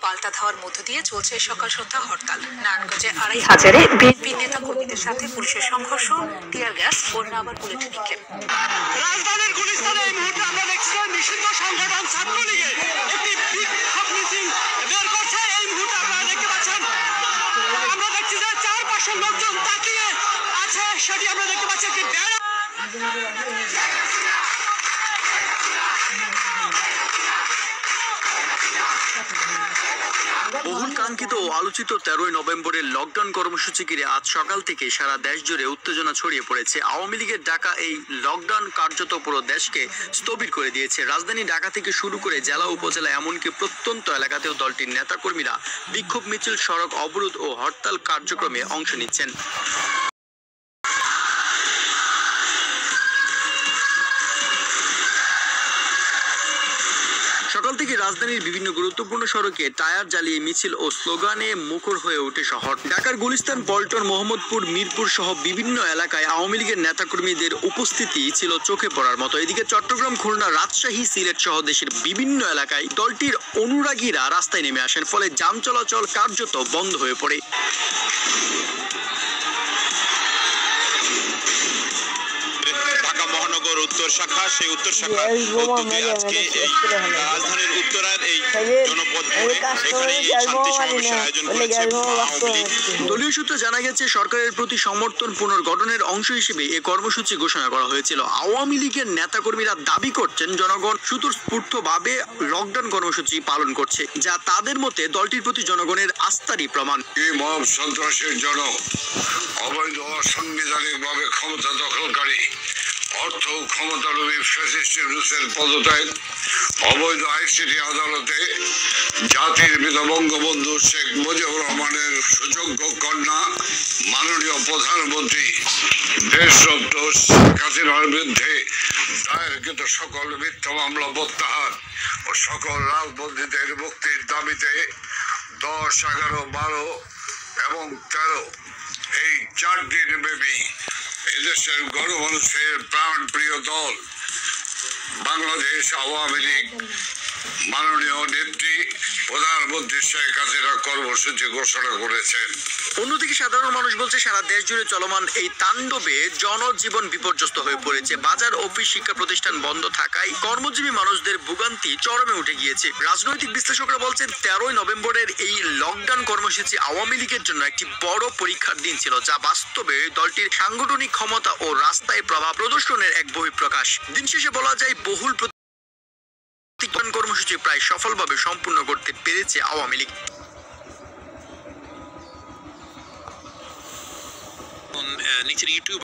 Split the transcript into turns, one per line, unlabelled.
পাল্টা ধাওয়ার মধ্য দিয়ে চলছে সকাল সন্ধ্যা হরতাল। নারায়ণগঞ্জে ২৫০০ বিএনপি নেতা কর্মীদের সাথে পুলিশের সংঘর্ষ, টিয়ার গ্যাস, বন্যা আবার বুলেট নিক্ষেপ।
রাজধানীর গুলিস্তানে এই মুহূর্তে আমরা দেখছি নিষিদ্ধ সংগঠন ছাত্রলীগের একটি বিক্ষোভ মিছিল বের করছে। এই মুহূর্তে আপনারা দেখতে পাচ্ছেন, আমরা দেখছি যে চারপাশের লোকজন তাকিয়ে আছে, সেটি আমরা দেখতে পাচ্ছি একটি ব্যানার।
বহুল কাঙ্ক্ষিত ও আলোচিত 13ই নভেম্বরের লকডাউন কর্মসূচি ঘিরে আজ সকাল থেকে সারা দেশ জুড়ে উত্তেজনা ছড়িয়ে পড়েছে। আওয়ামী লীগের ডাকা এই লকডাউন কার্যত পুরো দেশকে স্থবির করে দিয়েছে। রাজধানী ঢাকা থেকে শুরু করে জেলা উপজেলা এমনকি প্রত্যন্ত এলাকাতেও দলটির নেতাকর্মীরা বিক্ষোভ মিছিল, সড়ক অবরোধ ও হরতাল কার্যক্রমে অংশ নিচ্ছেন। সকাল থেকে রাজধানীর বিভিন্ন গুরুত্বপূর্ণ সড়কে টায়ার জ্বালিয়ে মিছিল ও স্লোগানে মুখর হয়ে ওঠে শহর। ঢাকার গুলিস্তান, পল্টন, মোহাম্মদপুর, মিরপুর সহ বিভিন্ন এলাকায় আওয়ামী লীগের নেতাকর্মীদের উপস্থিতি ছিল চোখে পড়ার মতো। এদিকে চট্টগ্রাম, খুলনা, রাজশাহী, সিলেট সহ দেশের বিভিন্ন এলাকায় দলটির অনুরাগীরা রাস্তায় নেমে আসেন, ফলে যান চলাচল কার্যত বন্ধ হয়ে পড়ে।
উত্তর শাখা, সেই উত্তর শাখা উদ্যোগে আজকে এই রাজধানীর উত্তরার এই জনপদ এখানে শান্তি সমাবেশের আয়োজন করেছে আওয়ামী লীগ।
দলীয় সূত্রে জানা গেছে, সরকারের প্রতি সমর্থন পুনর্গঠনের অংশ হিসেবে এই কর্মসূচি ঘোষণা করা হয়েছিল। আওয়ামী লীগের নেতাকর্মীরা দাবি করছেন জনগণ স্বতঃস্ফূর্তভাবে লকডাউন কর্মসূচি পালন করছে, যা তাদের মতে দলটির প্রতি জনগণের আস্থারই প্রমাণ।
এই মব সন্ত্রাসের জন্য অবৈধ অসাংবিধানিকভাবে ক্ষমতা দখলকারী, অর্থ ক্ষমতালোভী ফ্যাসিস্ট রুশের পদত্যাগ, অবৈধ আইসিটি আদালতে জাতির পিতা বঙ্গবন্ধু শেখ মুজিবুর রহমানের সুযোগ্য কন্যা মাননীয় প্রধানমন্ত্রী দেশরত্ন শেখ হাসিনার বিরুদ্ধে দায়েরকৃত সকল মিথ্যা মামলা প্রত্যাহার ও সকল রাজবন্দীদের মুক্তির দাবিতে 10, 11, 12 এবং 13 এই 4 দিন ব্যাপী এদেশের গণমানুষের প্রাণ প্রিয় দল বাংলাদেশ আওয়ামী লীগ মাননীয় নেত্রী প্রধানমন্ত্রী শেখ হাসিনা কর্মসূচি ঘোষণা করেছেন।
অন্যদিকে সাধারণ মানুষ বলছে, সারা দেশ জুড়ে চলমান এই তাণ্ডবে জনজীবন বিপর্যস্ত হয়ে পড়েছে। বাজার, অফিস, শিক্ষা প্রতিষ্ঠান বন্ধ থাকায় কর্মজীবী মানুষদের ভোগান্তি চরমে উঠে গিয়েছে। রাজনৈতিক বিশ্লেষকরা বলছেন, 13ই নভেম্বরের এই লকডাউন কর্মসূচি আওয়ামী লীগের জন্য একটি বড় পরীক্ষার দিন ছিল, যা বাস্তবে দলটির সাংগঠনিক ক্ষমতা ও রাস্তায় প্রভাব প্রদর্শনের এক বহিঃপ্রকাশ। দিন শেষে বলা যায়, বহুল কর্মসূচি প্রায় সফলভাবে সম্পূর্ণ করতে পেরেছে আওয়ামী লীগ।